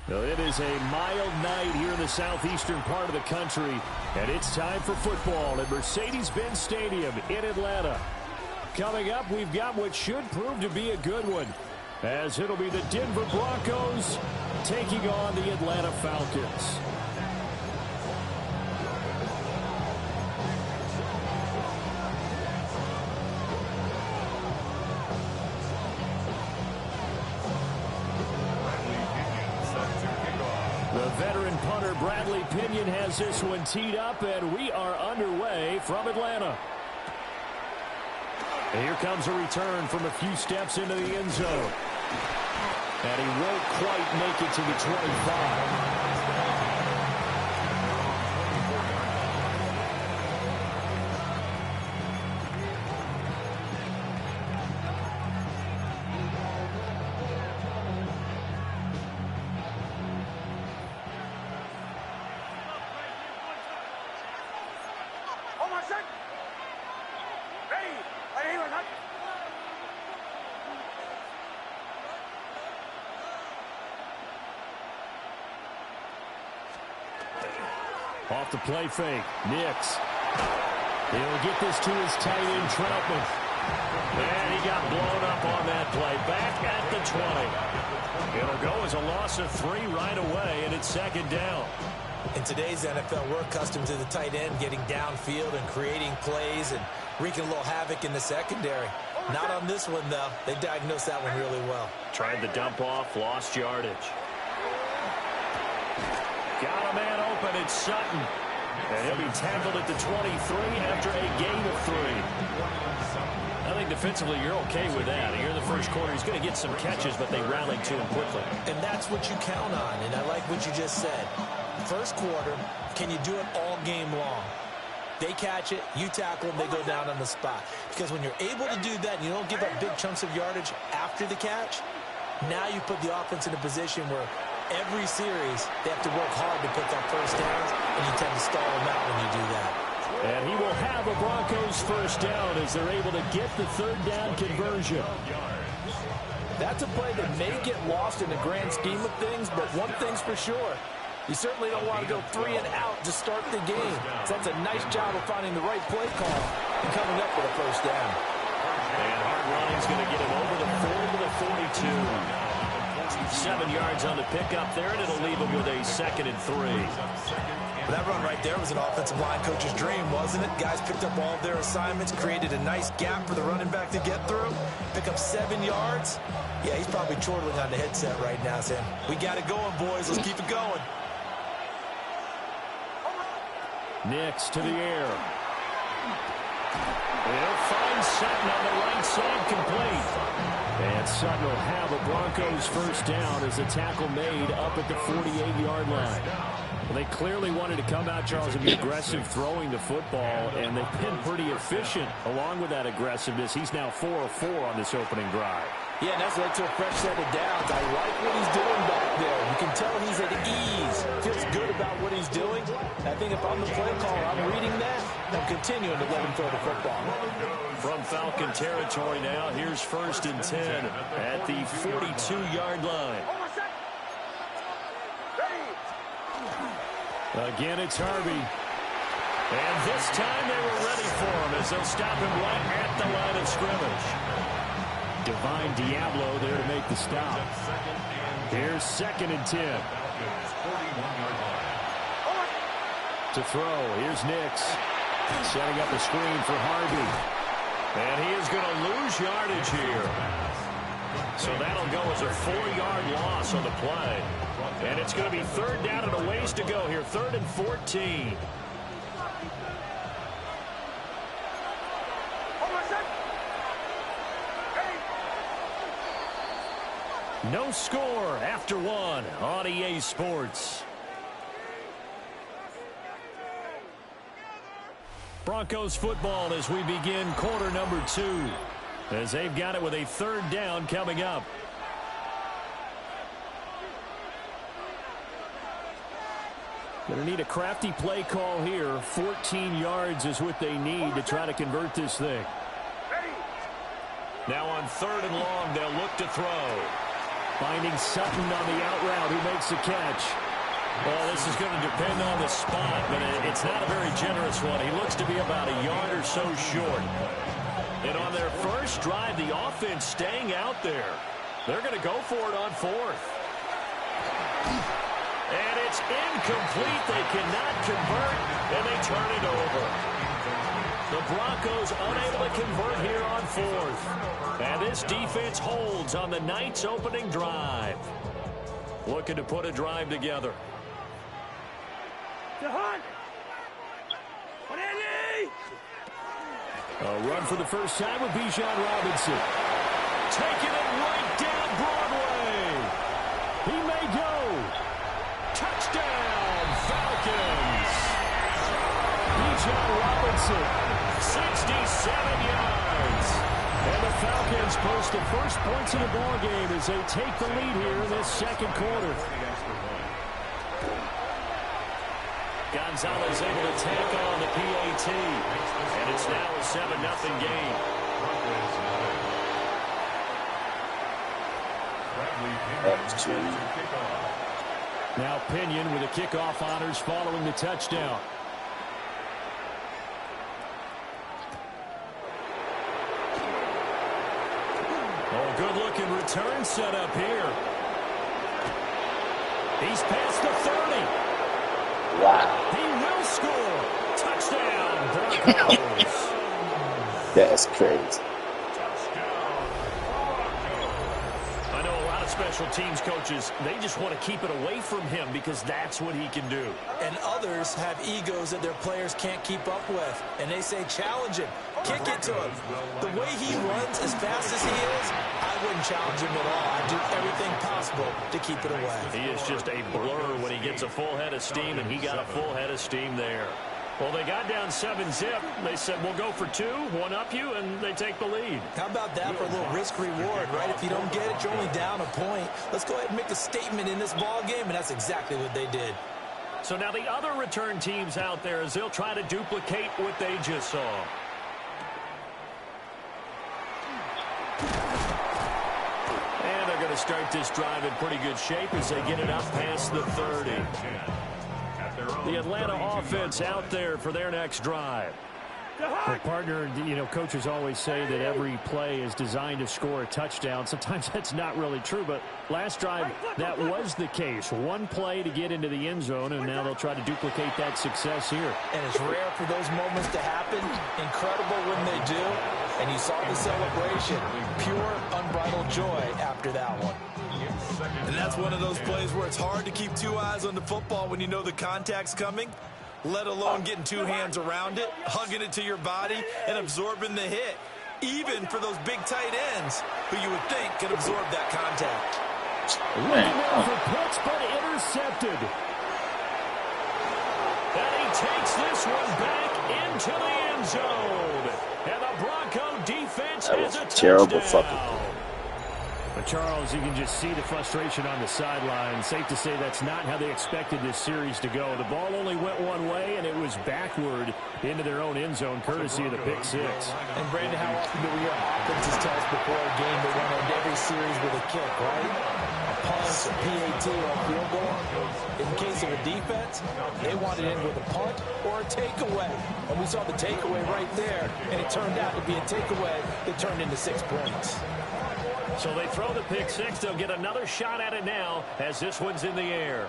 Well, it is a mild night here in the southeastern part of the country, and it's time for football at Mercedes-Benz Stadium in Atlanta. Coming up, we've got what should prove to be a good one, as it'll be the Denver Broncos taking on the Atlanta Falcons. The veteran punter Bradley Pinion has this one teed up, and we are underway from Atlanta. And here comes a return from a few steps into the end zone. And he won't quite make it to the 25. Off the play fake, Nix. He'll get this to his tight end, Troutman. And he got blown up on that play. Back at the 20. It'll go as a loss of 3 right away, and it's second down. In today's NFL, we're accustomed to the tight end getting downfield and creating plays and wreaking a little havoc in the secondary. Not on this one, though. They diagnosed that one really well. Tried the dump off, lost yardage. Got a man open, it's Sutton. And he'll be tackled at the 23 after a gain of 3. I think defensively you're okay with that. Here in the first quarter, he's going to get some catches, but they rallied to him quickly. And that's what you count on, and I like what you just said. First quarter, can you do it all game long? They catch it, you tackle them, they go down on the spot. Because when you're able to do that and you don't give up big chunks of yardage after the catch, now you put the offense in a position where every series, they have to work hard to put that first downs, and you tend to stall them out when you do that. And he will have a Broncos first down as they're able to get the third down conversion. That's a play that may get lost in the grand scheme of things, but one thing's for sure. You certainly don't want to go 3 and out to start the game. So that's a nice job of finding the right play call and coming up with a first down. And hard running's going to get him over the 4 to the 42. 7 yards on the pickup there, and it'll leave him with a 2nd and 3. But that run right there was an offensive line coach's dream, wasn't it? Guys picked up all of their assignments, created a nice gap for the running back to get through, pick up 7 yards. Yeah, he's probably chortling on the headset right now saying, we got it going, boys. Let's keep it going. Nix to the air. He'll find Sutton on the right side, complete. And Sutton will have a Broncos first down as the tackle made up at the 48-yard line. Well, they clearly wanted to come out, Charles, and be aggressive throwing the football, and they've been pretty efficient along with that aggressiveness. He's now 4 of 4 on this opening drive. Yeah, and that's led to a fresh set of downs. I like what he's doing back there. You can tell he's at ease. Feels good about what he's doing. I think if I'm the play caller, I'm reading that. I'm continuing to let him throw the football. From Falcon territory now, here's 1st and 10 at the 42-yard line. Again, it's Harvey. And this time they were ready for him as they'll stop him right at the line of scrimmage. Divine Diablo there to make the stop. Here's 2nd and 10. To throw, here's Nix. Setting up a screen for Harvey. And he is going to lose yardage here. So that'll go as a 4-yard loss on the play. And it's going to be 3rd down and a ways to go here. 3rd and 14. No score after 1 on EA Sports. Broncos football as we begin quarter number 2. As they've got it with a 3rd down coming up. Going to need a crafty play call here. 14 yards is what they need to try to convert this thing. Now on 3rd and long, they'll look to throw. Finding Sutton on the out route, who makes the catch. Well, this is going to depend on the spot, but it's not a very generous one. He looks to be about a yard or so short. And on their first drive, the offense staying out there. They're going to go for it on fourth. And it's incomplete. They cannot convert, and they turn it over. The Broncos unable to convert here on fourth. And this defense holds on the Knights' opening drive. Looking to put a drive together. A run for the first time with Bijan Robinson. Taking it right down Broadway. He may go. Touchdown, Falcons. Bijan Robinson, 67 yards. And the Falcons post the first points of the ball game as they take the lead here in this second quarter. Gonzalez able to tack on the PAT. And it's now a 7-0 game. Now Pinion with the kickoff honors following the touchdown. Oh, good-looking return set up here. He's past the 30. Wow. He will score. Touchdown, Broncos. That's crazy. I know a lot of special teams coaches, they just want to keep it away from him because that's what he can do. And others have egos that their players can't keep up with. And they say, challenge him. Kick it to him. The way he runs as fast as he is, I wouldn't challenge him at all. I'd do everything possible to keep it away. He is just a blur when he gets a full head of steam, and he got a full head of steam there. Well, they got down 7-zip. They said, we'll go for 2, one up you, and they take the lead. How about that for a little risk-reward, right? If you don't get it, you're only down a point. Let's go ahead and make a statement in this ball game, and that's exactly what they did. So now the other return teams out there as they'll try to duplicate what they just saw. And they're going to start this drive in pretty good shape as they get it up past the 30. The Atlanta offense out there for their next drive. Well, partner, you know, coaches always say that every play is designed to score a touchdown. Sometimes that's not really true, but last drive, that was the case. One play to get into the end zone, and now they'll try to duplicate that success here. And it's rare for those moments to happen. Incredible when they do. And you saw the celebration. Pure, unbridled joy after that one. And that's one of those plays where it's hard to keep 2 eyes on the football when you know the contact's coming, let alone getting 2 hands around it, hugging it to your body, and absorbing the hit. Even for those big tight ends who you would think could absorb that contact. For pitch, but intercepted. And he takes this one back into the end zone. And the Bronco defense has a terrible touchdown. fucking. But Charles, you can just see the frustration on the sideline. Safe to say that's not how they expected this series to go. The ball only went one way, and it was backward into their own end zone, courtesy of the pick six. And Brandon, how often do we hear offenses tell us before a game they want to end every series with a kick, right? A punt, a PAT, or a field goal. In the case of a defense, they want it in with a punt or a takeaway. And we saw the takeaway right there, and it turned out to be a takeaway that turned into 6 points. So they throw the pick six. They'll get another shot at it now as this one's in the air.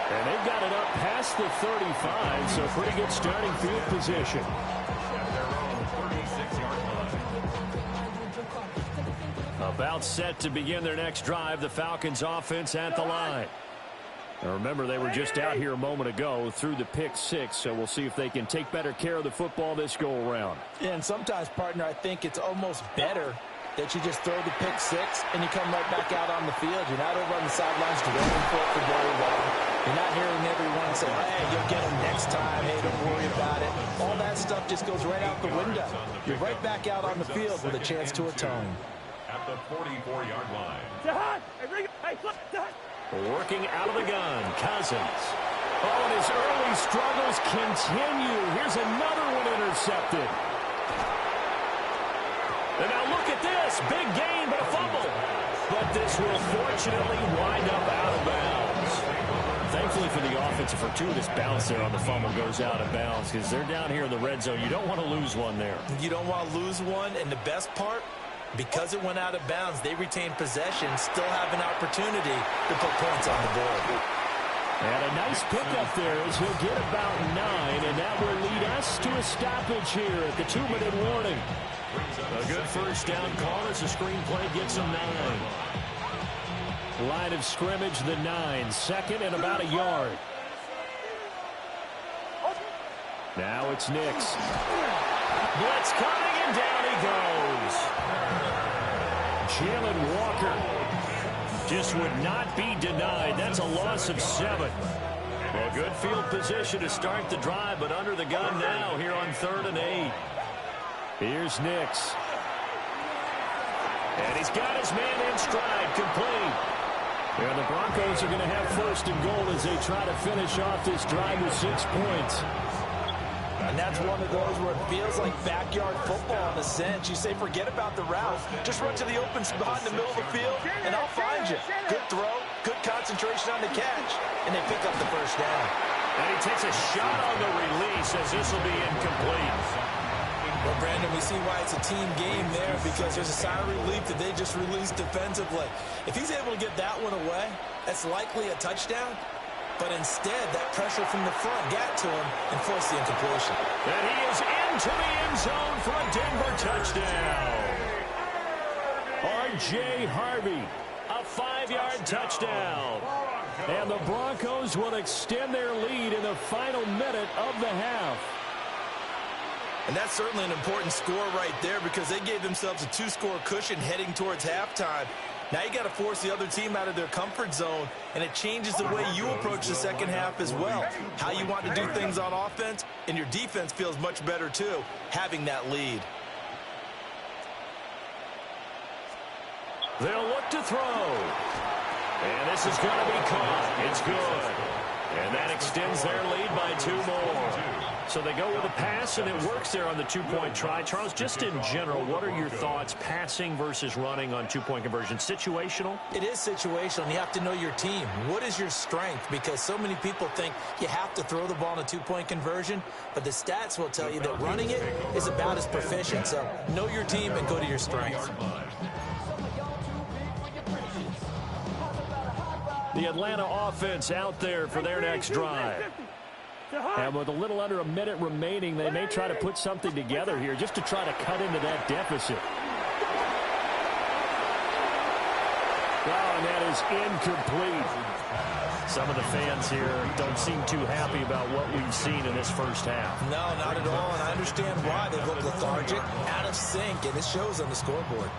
And they've got it up past the 35, so pretty good starting field position. About set to begin their next drive, the Falcons offense at the line. Now remember, they were just out here a moment ago through the pick six, so we'll see if they can take better care of the football this go-around. And sometimes, partner, I think it's almost better that you just throw the pick six and you come right back out on the field. You're not over on the sidelines dwelling for it for very long. You're not hearing everyone say, hey, you'll get them next time. Hey, don't worry about it. All that stuff just goes right out the window. You're right back out on the field with a chance to atone. At the 44-yard line. Working out of the gun, Cousins. Oh, and his early struggles continue. Here's another one intercepted. And big gain, but a fumble. But this will fortunately wind up out of bounds. Thankfully for the offense, a fortuitous bounce there on the fumble goes out of bounds because they're down here in the red zone. You don't want to lose one there. You don't want to lose one, and the best part, because it went out of bounds, they retain possession, still have an opportunity to put points on the board. And a nice pickup there as he'll get about 9, and that will lead us to a stoppage here at the 2-minute warning. A good first down call as the screenplay gets him 9. Line of scrimmage, the 9. Second and about a yard. Now it's Nix. Blitz coming, and down he goes. Jalen Walker just would not be denied. That's a loss of 7. Well, good field position to start the drive, but under the gun now here on 3rd and 8. Here's Nix. And he's got his man in stride, complete. And the Broncos are going to have 1st and goal as they try to finish off this drive with 6 points. And that's one of those where it feels like backyard football in a sense. You say, forget about the route. Just run to the open spot in the middle of the field, and I'll find you. Good throw, good concentration on the catch, and they pick up the first down. And he takes a shot on the release as this will be incomplete. Well, Brandon, we see why it's a team game there because there's a sign of relief that they just released defensively. If he's able to get that one away, that's likely a touchdown. But instead, that pressure from the front got to him and forced the incompletion. And he is into the end zone for a Denver touchdown. R.J. Harvey, a 5-yard touchdown. And the Broncos will extend their lead in the final minute of the half. And that's certainly an important score right there because they gave themselves a 2-score cushion heading towards halftime. Now you got to force the other team out of their comfort zone, and it changes the way you approach the second half as well. How you want to do things on offense, and your defense feels much better too, having that lead. They'll look to throw. And this is going to be caught. It's good. And that extends their lead by 2 more. So they go with a pass, and it works there on the 2-point try. Charles, just in general, what are your thoughts passing versus running on 2-point conversion? Situational? It is situational, and you have to know your team. What is your strength? Because so many people think you have to throw the ball in a 2-point conversion, but the stats will tell you that running it is about as proficient. So know your team and go to your strength. The Atlanta offense out there for their next drive. And with a little under a minute remaining, they may try to put something together here just to try to cut into that deficit. Oh, and that is incomplete. Some of the fans here don't seem too happy about what we've seen in this first half. No, not at all, and I understand why. They look lethargic, out of sync, and it shows on the scoreboard.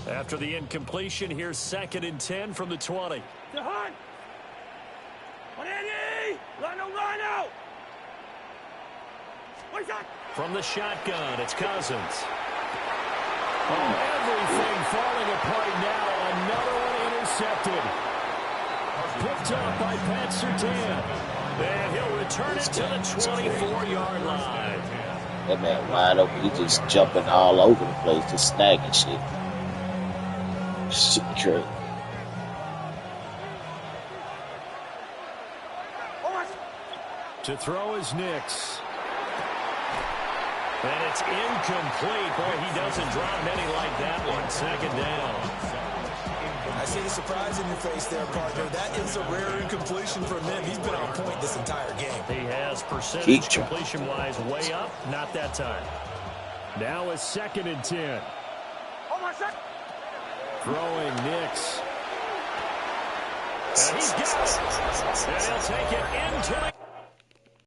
After the incompletion, here's 2nd and 10 from the 20. From the shotgun, it's Cousins. Oh, everything falling apart now. Another one intercepted. Picked up by Pat Surtain. And he'll return it to the 24-yard line. That man wide open. He just jumping all over the place, just snagging shit. Shit crazy. To throw is Nix. And it's incomplete. Boy, he doesn't drop many like that one. 2nd down. I see the surprise in your face there, partner. That is a rare incompletion from him. He's been on point this entire game. He has percentage completion-wise way up. Not that time. Now is 2nd and 10. Throwing Nix. And he's got it. And he'll take it into the